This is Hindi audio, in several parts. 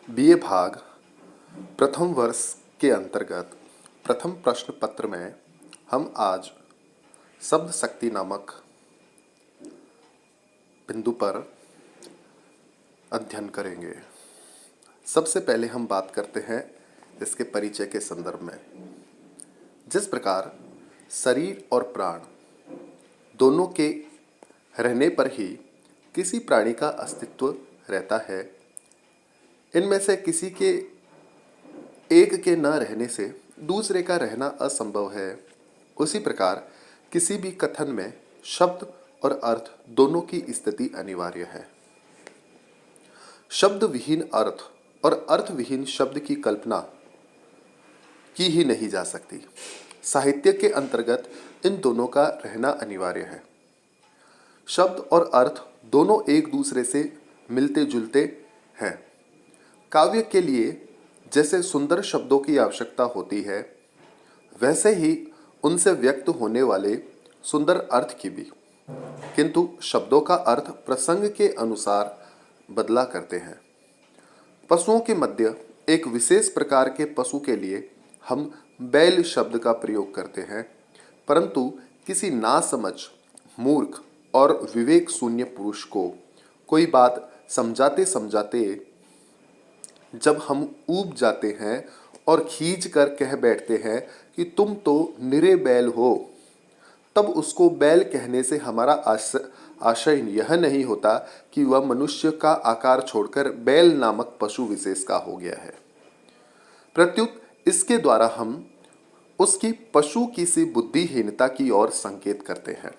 बीए भाग प्रथम वर्ष के अंतर्गत प्रथम प्रश्न पत्र में हम आज शब्द शक्ति नामक बिंदु पर अध्ययन करेंगे। सबसे पहले हम बात करते हैं इसके परिचय के संदर्भ में। जिस प्रकार शरीर और प्राण दोनों के रहने पर ही किसी प्राणी का अस्तित्व रहता है, इनमें से किसी के एक के न रहने से दूसरे का रहना असंभव है, उसी प्रकार किसी भी कथन में शब्द और अर्थ दोनों की स्थिति अनिवार्य है। शब्द विहीन अर्थ और अर्थ विहीन शब्द की कल्पना की ही नहीं जा सकती। साहित्य के अंतर्गत इन दोनों का रहना अनिवार्य है। शब्द और अर्थ दोनों एक दूसरे से मिलते जुलते हैं। काव्य के लिए जैसे सुंदर शब्दों की आवश्यकता होती है, वैसे ही उनसे व्यक्त होने वाले सुंदर अर्थ की भी, किंतु शब्दों का अर्थ प्रसंग के अनुसार बदला करते हैं। पशुओं के मध्य एक विशेष प्रकार के पशु के लिए हम बैल शब्द का प्रयोग करते हैं, परंतु किसी नासमझ, मूर्ख और विवेक शून्य पुरुष को कोई बात समझाते समझाते जब हम ऊब जाते हैं और खींच कर कह बैठते हैं कि तुम तो निरे बैल हो, तब उसको बैल कहने से हमारा आशय यह नहीं होता कि वह मनुष्य का आकार छोड़कर बैल नामक पशु विशेष का हो गया है। प्रत्युत इसके द्वारा हम उसकी पशु की सी बुद्धिहीनता की ओर संकेत करते हैं।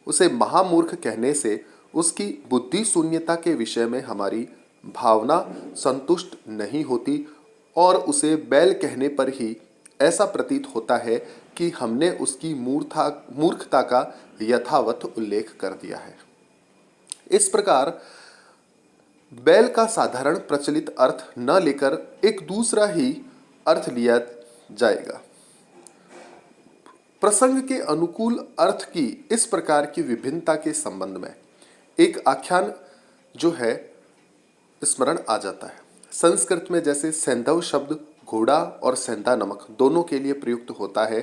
उसे महामूर्ख कहने से उसकी बुद्धि शून्यता के विषय में हमारी भावना संतुष्ट नहीं होती और उसे बैल कहने पर ही ऐसा प्रतीत होता है कि हमने उसकी मूर्खता का यथावत उल्लेख कर दिया है। इस प्रकार बैल का साधारण प्रचलित अर्थ न लेकर एक दूसरा ही अर्थ लिया जाएगा। प्रसंग के अनुकूल अर्थ की इस प्रकार की विभिन्नता के संबंध में एक आख्यान जो है स्मरण आ जाता है। संस्कृत में जैसे सैंधव शब्द घोड़ा और सेंधा नमक दोनों के लिए प्रयुक्त होता है,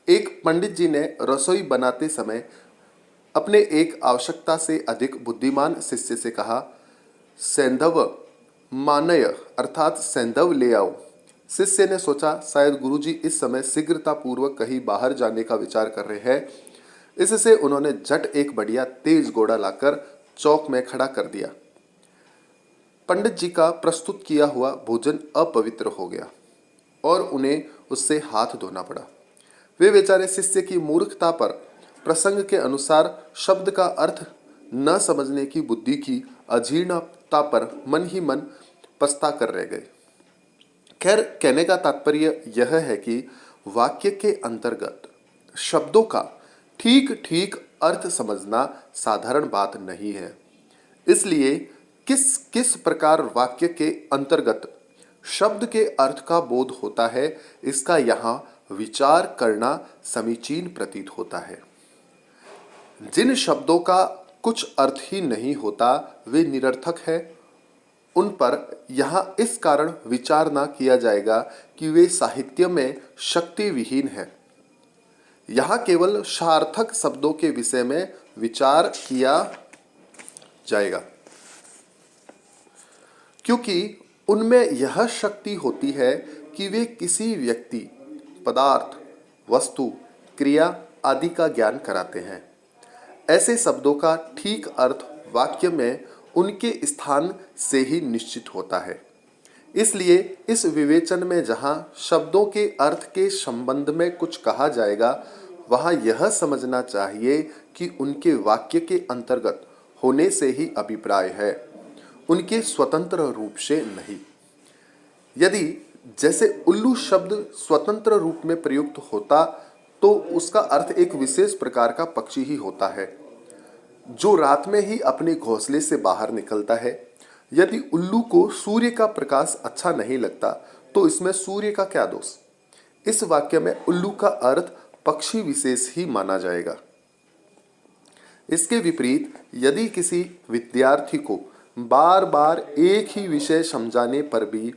एक पंडित जी ने रसोई बनाते समय अपने एक आवश्यकता से अधिक बुद्धिमान शिष्य से कहा, सैंधव मानय अर्थात सैंधव ले आओ। शिष्य ने सोचा शायद गुरुजी इस समय शीघ्रतापूर्वक कहीं बाहर जाने का विचार कर रहे हैं, इससे उन्होंने झट एक बढ़िया तेज घोड़ा लाकर चौक में खड़ा कर दिया। पंडित जी का प्रस्तुत किया हुआ भोजन अपवित्र हो गया और उन्हें उससे हाथ धोना पड़ा। वे बेचारे शिष्य की मूर्खता पर प्रसंग के अनुसार शब्द का अर्थ न समझने की बुद्धि की अजीर्णता पर मन ही मन पछता कर रह गए। खैर, कहने का तात्पर्य यह है कि वाक्य के अंतर्गत शब्दों का ठीक ठीक अर्थ समझना साधारण बात नहीं है। इसलिए किस किस प्रकार वाक्य के अंतर्गत शब्द के अर्थ का बोध होता है, इसका यहाँ विचार करना समीचीन प्रतीत होता है। जिन शब्दों का कुछ अर्थ ही नहीं होता वे निरर्थक है, उन पर यहाँ इस कारण विचार ना किया जाएगा कि वे साहित्य में शक्ति विहीन है। यहाँ केवल सार्थक शब्दों के विषय में विचार किया जाएगा, क्योंकि उनमें यह शक्ति होती है कि वे किसी व्यक्ति, पदार्थ, वस्तु, क्रिया आदि का ज्ञान कराते हैं। ऐसे शब्दों का ठीक अर्थ वाक्य में उनके स्थान से ही निश्चित होता है। इसलिए इस विवेचन में जहाँ शब्दों के अर्थ के संबंध में कुछ कहा जाएगा, वहाँ यह समझना चाहिए कि उनके वाक्य के अंतर्गत होने से ही अभिप्राय है, उनके स्वतंत्र रूप से नहीं। यदि जैसे उल्लू शब्द स्वतंत्र रूप में प्रयुक्त होता तो उसका अर्थ एक विशेष प्रकार का पक्षी ही होता है, जो रात में ही अपने घोंसले से बाहर निकलता है। यदि उल्लू को सूर्य का प्रकाश अच्छा नहीं लगता तो इसमें सूर्य का क्या दोष। इस वाक्य में उल्लू का अर्थ पक्षी विशेष ही माना जाएगा। इसके विपरीत यदि किसी विद्यार्थी को बार बार एक ही विषय समझाने पर भी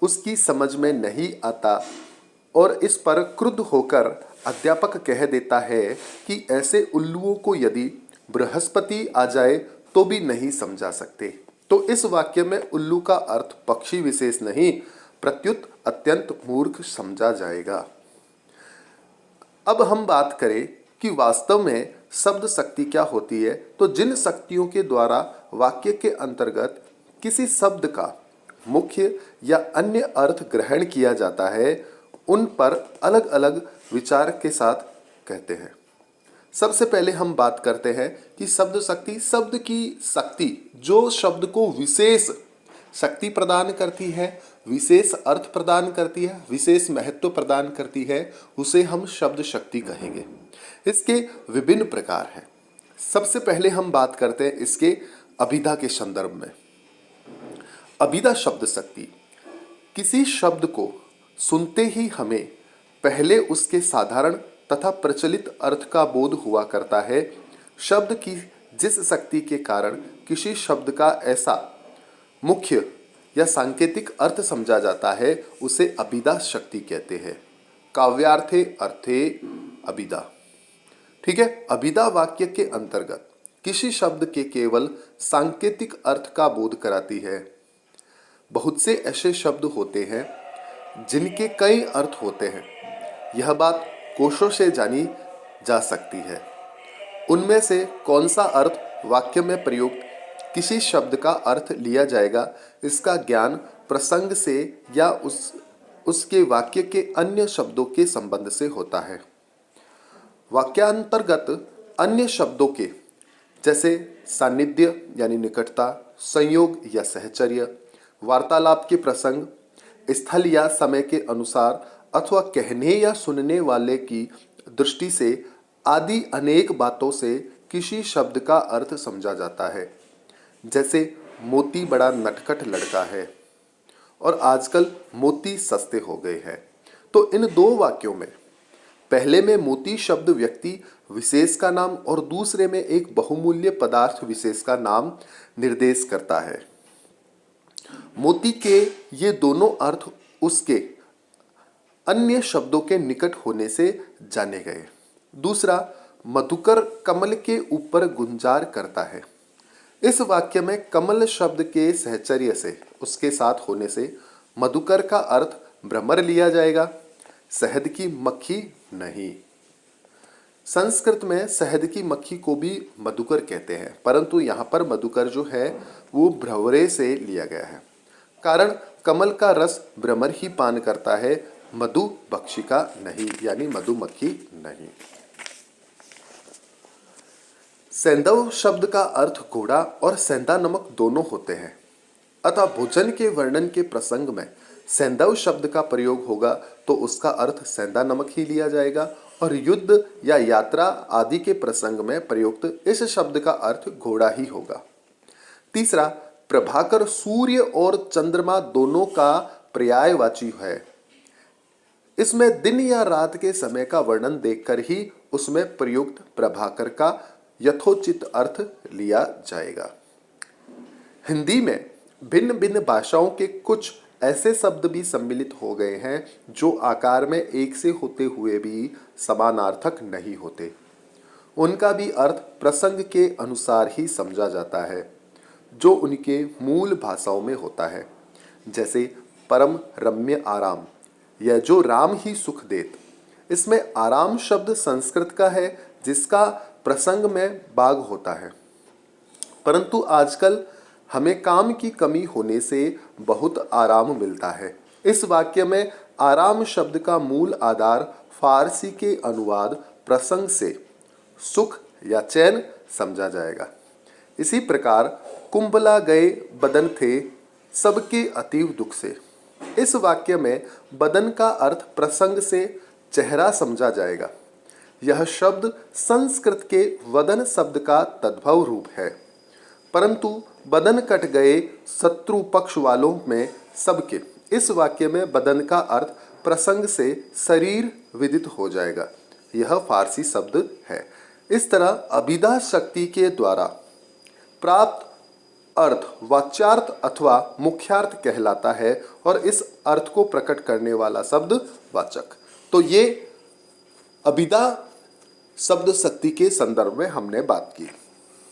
उसकी समझ में नहीं आता और इस पर क्रुद्ध होकर अध्यापक कह देता है कि ऐसे उल्लुओं को यदि बृहस्पति आ जाए तो भी नहीं समझा सकते, तो इस वाक्य में उल्लू का अर्थ पक्षी विशेष नहीं प्रत्युत अत्यंत मूर्ख समझा जाएगा। अब हम बात करें कि वास्तव में शब्द शक्ति क्या होती है, तो जिन शक्तियों के द्वारा वाक्य के अंतर्गत किसी शब्द का मुख्य या अन्य अर्थ ग्रहण किया जाता है उन पर अलग अलग विचार के साथ कहते हैं। सबसे पहले हम बात करते हैं कि शब्द शक्ति, शब्द की शक्ति जो शब्द को विशेष शक्ति प्रदान करती है, विशेष अर्थ प्रदान करती है, विशेष महत्व प्रदान करती है, उसे हम शब्द शक्ति कहेंगे। इसके विभिन्न प्रकार हैं। सबसे पहले हम बात करते हैं इसके अभिधा के संदर्भ में। अभिधा शब्द शक्ति, किसी शब्द को सुनते ही हमें पहले उसके साधारण तथा प्रचलित अर्थ का बोध हुआ करता है। शब्द की जिस शक्ति के कारण किसी शब्द का ऐसा मुख्य या सांकेतिक अर्थ समझा जाता है उसे अभिधा शक्ति कहते हैं। काव्यार्थे अर्थे अभिधा। ठीक है, अभिधा वाक्य के अंतर्गत किसी शब्द के केवल सांकेतिक अर्थ का बोध कराती है। बहुत से ऐसे शब्द होते हैं जिनके कई अर्थ होते हैं, यह बात कोशों से जानी जा सकती है। उनमें से कौन सा अर्थ वाक्य में प्रयुक्त किसी शब्द का अर्थ लिया जाएगा, इसका ज्ञान प्रसंग से या उसके वाक्य के अन्य शब्दों के संबंध से होता है। वाक्यांतर्गत अन्य शब्दों के जैसे सानिध्य यानी निकटता, संयोग या सहचर्य, वार्तालाप के प्रसंग, स्थल या समय के अनुसार अथवा कहने या सुनने वाले की दृष्टि से आदि अनेक बातों से किसी शब्द का अर्थ समझा जाता है। जैसे मोती बड़ा नटखट लड़का है और आजकल मोती सस्ते हो गए हैं। तो इन दो वाक्यों में पहले में मोती शब्द व्यक्ति विशेष का नाम और दूसरे में एक बहुमूल्य पदार्थ विशेष का नाम निर्देश करता है। मोती के ये दोनों अर्थ उसके अन्य शब्दों के निकट होने से जाने गए। दूसरा, मधुकर कमल के ऊपर गुंजार करता है। इस वाक्य में कमल शब्द के सहचर्य से, उसके साथ होने से मधुकर का अर्थ भ्रमर लिया जाएगा, शहद की मक्खी नहीं। संस्कृत में शहद की मक्खी को भी मधुकर कहते हैं, परंतु यहाँ पर मधुकर जो है वो भ्रमरे से लिया गया है। कारण कमल का रस भ्रमर ही पान करता है, मधु भक्षिका नहीं, यानी मधुमक्खी नहीं। सेंधव शब्द का अर्थ घोड़ा और सेंधा नमक दोनों होते हैं, अतः भोजन के वर्णन के प्रसंग में सेंधव शब्द का प्रयोग होगा तो उसका अर्थ सेंधा नमक ही लिया जाएगा, और युद्ध या यात्रा आदि के प्रसंग में प्रयुक्त इस शब्द का अर्थ घोड़ा ही होगा। तीसरा, प्रभाकर सूर्य और चंद्रमा दोनों का पर्यायवाची है। इसमें दिन या रात के समय का वर्णन देखकर ही उसमें प्रयुक्त प्रभाकर का यथोचित अर्थ लिया जाएगा। हिंदी में भिन्न भिन्न भाषाओं के कुछ ऐसे शब्द भी सम्मिलित हो गए हैं जो आकार में एक से होते हुए भी समानार्थक नहीं होते। उनका भी अर्थ प्रसंग के अनुसार ही समझा जाता है जो उनके मूल भाषाओं में होता है। जैसे परम रम्य आराम, यह जो राम ही सुख देत। इसमें आराम शब्द संस्कृत का है जिसका प्रसंग में बाग होता है, परंतु आजकल हमें काम की कमी होने से बहुत आराम मिलता है। इस वाक्य में आराम शब्द का मूल आधार फारसी के अनुवाद प्रसंग से सुख या चैन समझा जाएगा। इसी प्रकार कुंभला गए बदन थे सबके अतीव दुख से, इस वाक्य में बदन का अर्थ प्रसंग से चेहरा समझा जाएगा। यह शब्द संस्कृत के वदन शब्द का तद्भव रूप है, परंतु बदन कट गए शत्रु पक्ष वालों में सबके, इस वाक्य में बदन का अर्थ प्रसंग से शरीर विदित हो जाएगा। यह फारसी शब्द है। इस तरह अभिधा शक्ति के द्वारा प्राप्त अर्थ वाच्यार्थ अथवा मुख्यार्थ कहलाता है और इस अर्थ को प्रकट करने वाला शब्द वाचक। तो ये अभिधा शब्द शक्ति के संदर्भ में हमने बात की।